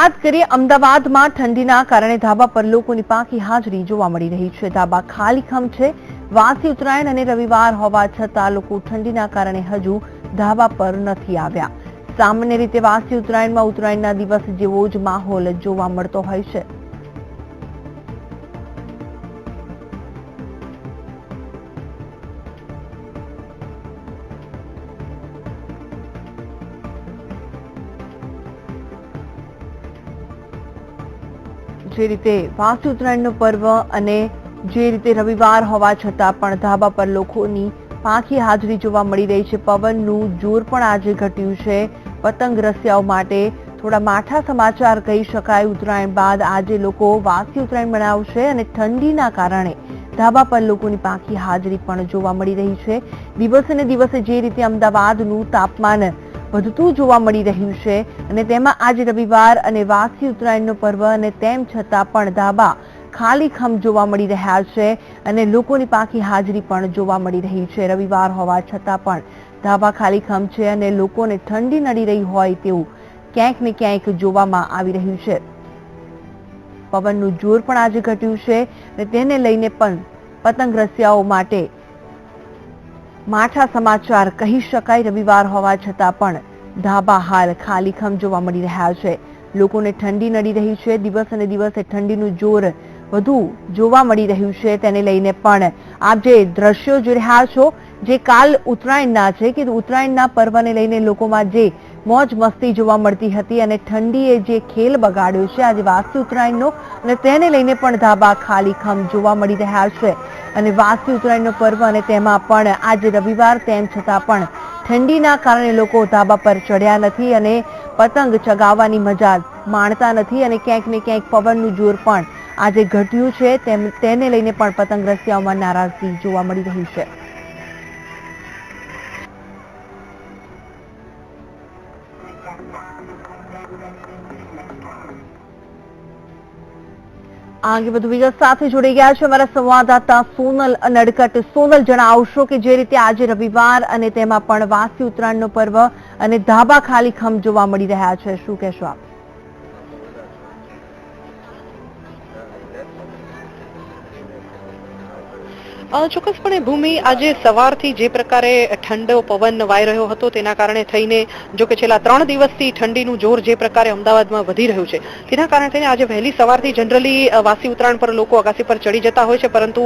વાત કરીએ અમદાવાદમાં ઠંડીના કારણે ધાબા પર લોકોની પાંખી હાજરી જોવા મળી રહી છે. ધાબા ખાલીખમ છે. વાસી ઉત્તરાયણ અને રવિવાર હોવા છતાં લોકો ઠંડીના કારણે હજુ ધાબા પર નથી આવ્યા. સામાન્ય રીતે વાસી ઉત્તરાયણમાં ઉત્તરાયણના દિવસ જેવો જ માહોલ જોવા મળતો હોય છે. જે રીતે વાસી ઉત્તરાયણનો પર્વ અને જે રીતે રવિવાર હોવા છતાં પણ ધાબા પર લોકોની પાંખી હાજરી જોવા મળી રહી છે. પવનનું જોર પણ આજે ઘટ્યું છે. પતંગ રસિયાઓ માટે થોડા માઠા સમાચાર કહી શકાય. ઉત્તરાયણ બાદ આજે લોકો વાસી ઉત્તરાયણ મનાવશે અને ઠંડીના કારણે ધાબા પર લોકોની પાંખી હાજરી પણ જોવા મળી રહી છે. દિવસે ને દિવસે જે રીતે અમદાવાદનું તાપમાન વધતું જોવા મળી રહ્યું છે અને તેમાં આજે રવિવાર અને વાસી ઉત્તરાયણનો પર્વ અને તેમ છતાં પણ ધાબા ખાલીખમ જોવા મળી રહ્યા છે અને લોકોની પાંખી હાજરી પણ જોવા મળી રહી છે. રવિવાર હોવા છતાં પણ ધાબા ખાલીખમ છે અને લોકોને ઠંડી નડી રહી હોય તેવું ક્યાંક ને ક્યાંક જોવામાં આવી રહ્યું છે. પવનનું જોર પણ આજે ઘટ્યું છે અને તેને લઈને પણ પતંગ રસિયાઓ માટે માઠા સમાચાર કહી શકાય. રવિવાર હોવા છતાં પણ ધાબા હાલ ખાલીખમ જોવા મળી રહ્યા છે. લોકોને ઠંડી નડી રહી છે. દિવસ અને દિવસે ઠંડીનું જોર વધુ જોવા મળી રહ્યું છે. તેને લઈને પણ આપ જે દ્રશ્યો જોઈ રહ્યા છો જે કાલ ઉત્તરાયણના છે કે ઉત્તરાયણના પર્વને લઈને લોકોમાં જે મોજ મસ્તી જોવા મળતી હતી અને ઠંડીએ જે ખેલ બગાડ્યો છે આજે વાસી ઉત્તરાયણનો અને તેને લઈને પણ ધાબા ખાલીખમ જોવા મળી રહ્યા છે. અને વાસી ઉત્તરાયણનો પર્વ અને તેમાં પણ આજે રવિવાર તેમ છતાં પણ ઠંડીના કારણે લોકો ધાબા પર ચડ્યા નથી અને પતંગ ચગાવવાની મજા માણતા નથી અને ક્યાંક ને ક્યાંક પવનનું જોર પણ આજે ઘટ્યું છે. તેને લઈને પણ પતંગ રસિયાઓમાં નારાજગી જોવા મળી રહી છે. આ અંગે વધુ વિગત સાથે જોડાઈ ગયા છે અમારા સંવાદદાતા સોનલ નડકટ. સોનલ, જણાવશો કે જે રીતે આજે રવિવાર અને તેમાં પણ વાસી ઉત્તરાયણનો પર્વ અને ધાબા ખાલીખમ જોવા મળી રહ્યા છે, શું કહેશો આપ? ચોક્કસપણે ભૂમિ, આજે સવારથી જે પ્રકારે ઠંડો પવન વાઈ રહ્યો હતો તેના કારણે થઈને જો કે છેલ્લા 3 દિવસથી ઠંડીનું જોર જે પ્રકારે અમદાવાદમાં વધી રહ્યું છે તેના કારણે થઈને આજે વહેલી સવારથી જનરલી વાસી ઉત્તરાયણ પર લોકો અગાસી પર ચડી જતા હોય છે, પરંતુ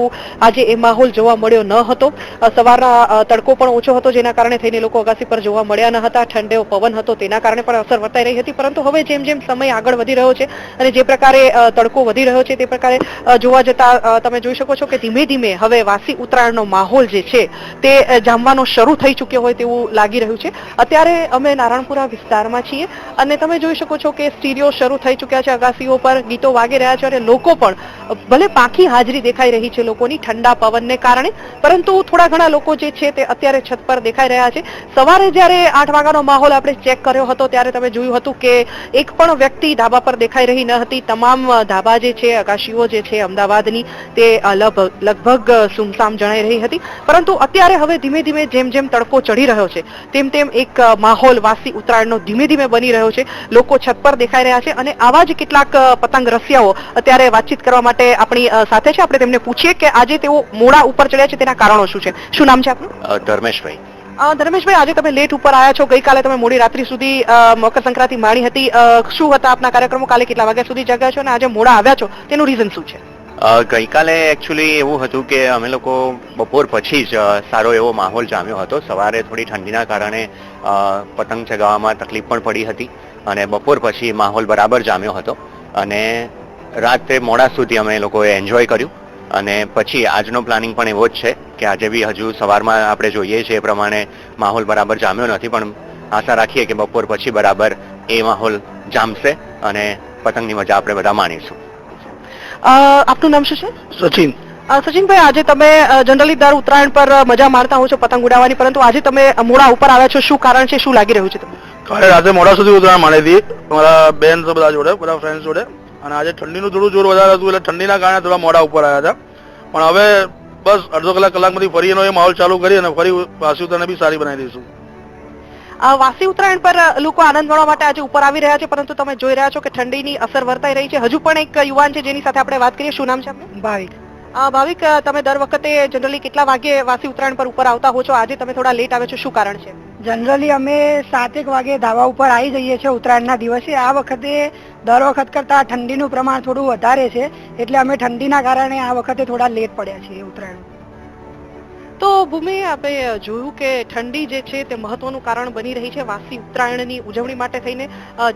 આજે એ માહોલ જોવા મળ્યો ન હતો. સવારના તડકો પણ ઓછો હતો જેના કારણે થઈને લોકો અગાસી પર જોવા મળ્યા ન હતા. ઠંડો પવન હતો તેના કારણે પણ અસર વર્તાઈ રહી હતી, પરંતુ હવે જેમ જેમ સમય આગળ વધી રહ્યો છે અને જે પ્રકારે તડકો વધી રહ્યો છે તે પ્રકારે જોવા જતા તમે જોઈ શકો છો કે ધીમે ધીમે હવે વાસી ઉત્તરાયણનો માહોલ જે છે તે જામવાનો શરૂ થઈ ચૂક્યો હોય તેવું લાગી રહ્યું છે. અત્યારે અમે નારણપુરા વિસ્તારમાં છીએ અને તમે જોઈ શકો છો કે સ્ટીરિયો શરૂ થઈ ચૂક્યા છે. અગાસીઓ પર ગીતો વાગી રહ્યા છે અને લોકો પણ ભલે પાંખી હાજરી દેખાઈ રહી છે લોકોની ઠંડા પવનને કારણે, પરંતુ થોડા ઘણા લોકો જે છે તે અત્યારે છત પર દેખાઈ રહ્યા છે. સવારે જ્યારે 8 વાગ્યાનો માહોલ આપણે ચેક કર્યો હતો ત્યારે તમે જોયું હતું કે એક પણ વ્યક્તિ ધાબા પર દેખાઈ રહી ન હતી. તમામ ધાબા જે છે, અગાશીઓ જે છે અમદાવાદની તે લગભગ સુમસામ જણાઈ રહી હતી, પરંતુ અત્યારે હવે ધીમે ધીમે જેમ જેમ તડકો ચડી રહ્યો છે તેમ તેમ એક માહોલ વાસી ઉત્તરાયણનો ધીમે ધીમે બની રહ્યો છે. લોકો છત પર દેખાઈ રહ્યા છે અને આવા જ કેટલાક પતંગ રસિયાઓ અત્યારે વાતચીત કરવા માટે આપણી સાથે છે. આપણે તેમને પૂછીએ કે આજે તેઓ મોડા ઉપર ચડ્યા છે તેના કારણો શું છે. શું નામ છે આપનું? ધર્મેશભાઈ. ધર્મેશભાઈ, આજે તમે લેટ ઉપર આવ્યા છો. ગઈકાલે તમે મોડી રાત્રિ સુધી મકર સંક્રાંતિ માણી હતી. શું હતા આપના કાર્યક્રમો? કાલે કેટલા વાગ્યા સુધી જાગ્યા છો અને આજે મોડા આવ્યા છો તેનું રીઝન શું છે? ગઈકાલે એકચ્યુઅલી એવું હતું કે અમે લોકો બપોર પછી જ સારો એવો માહોલ જામ્યો હતો. સવારે થોડી ઠંડીના કારણે પતંગ ચગાવવામાં તકલીફ પણ પડી હતી અને બપોર પછી માહોલ બરાબર જામ્યો હતો અને રાત્રે મોડા સુધી અમે લોકોએ એન્જોય કર્યું અને પછી આજનો પ્લાનિંગ પણ એવો જ છે કે આજે બી હજુ સવારમાં આપણે જોઈએ છીએ એ પ્રમાણે માહોલ બરાબર જામ્યો નથી, પણ આશા રાખીએ કે બપોર પછી બરાબર એ માહોલ જામશે અને પતંગની મજા આપણે બધા માણીશું. આપનું નામ શું છે? સચિન. સચિનભાઈ, આજે તમે જનરલી દર ઉત્તરાયણ પર મજા મારતા હો છો પતંગ ઉડાવવાની, પરંતુ આજે તમે મોડા ઉપર આવ્યા છો. શું કારણ છે? શું લાગી રહ્યું છે તમને? કાલે રાતે મોડા સુધી ઉત્તરાયણ માણી હતી મારા બેન બધા જોડે, બધા ફ્રેન્ડ જોડે, અને આજે ઠંડીનું થોડું જોર વધારે હતું એટલે ઠંડીના કારણે થોડા મોડા ઉપર આવ્યા હતા. પણ હવે બસ અડધો કલાકમાંથી ફરી એનો એ માહોલ ચાલુ કરી અને ફરી વાસી ઉત્તરાયણ બી સારી બનાવી દઈશું. વાસી ઉત્તરાયણ પર લોકો આનંદ માણવા માટે આજે ઉપર આવી રહ્યા છે, પરંતુ તમે જોઈ રહ્યા છો કે ઠંડીની અસર વર્તાઈ રહી છે. હજુ પણ એક યુવાન છે જેની સાથે આપણે વાત કરીએ. શું નામ છે આપનું? ભાવિક. ભાવિક, તમે દર વખતે જનરલી કેટલા વાગે વાસી ઉત્તરાયણ પર ઉપર આવતા હો છો? આજે તમે થોડા લેટ આવે છો, શું કારણ છે? જનરલી અમે 7 વાગે ધાબા ઉપર આવી જઈએ છીએ ઉત્તરાયણના દિવસે. આ વખતે દર વખત કરતા ઠંડીનું પ્રમાણ થોડું વધારે છે, એટલે અમે ઠંડીના કારણે આ વખતે થોડા લેટ પડ્યા છીએ ઉત્તરાયણ. તો ભૂમિ, આપણે જોયું કે ઠંડી જે છે તે મહત્વનું કારણ બની રહી છે વાસી ઉત્તરાયણની ઉજવણી માટે થઈને.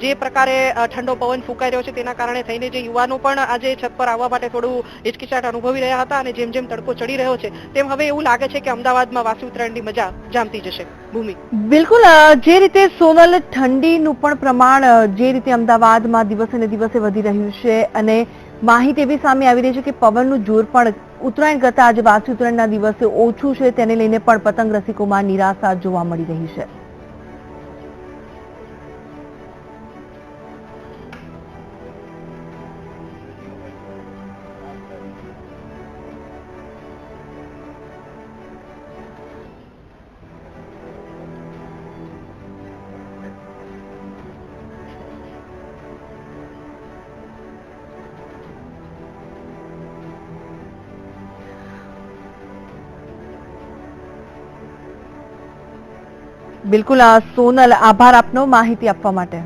જે પ્રકારે ઠંડો પવન ફૂંકાઈ રહ્યો છે તેના કારણે થઈને જે યુવાનો પણ આજે છત પર આવવા માટે થોડું હિચકિચાટ અનુભવી રહ્યા હતા, અને જેમ જેમ તડકો ચડી રહ્યો છે તેમ હવે એવું લાગે છે કે અમદાવાદમાં વાસી ઉત્તરાયણની મજા જામતી જશે. ભૂમિ, બિલકુલ, જે રીતે સોનલ, ઠંડીનું પણ પ્રમાણ જે રીતે અમદાવાદમાં દિવસે ને દિવસે વધી રહ્યું છે, અને માહિતી એવી સામે આવી રહી છે કે પવનનું જોર પણ ઉત્તરાયણ કરતા આજે વાસી ઉત્તરાયણના દિવસે ઓછું છે, તેને લઈને પણ પતંગ રસિકોમાં નિરાશા જોવા મળી રહી છે. બિલકુલ, સોનલ, આભાર આપનો માહિતી આપવા માટે.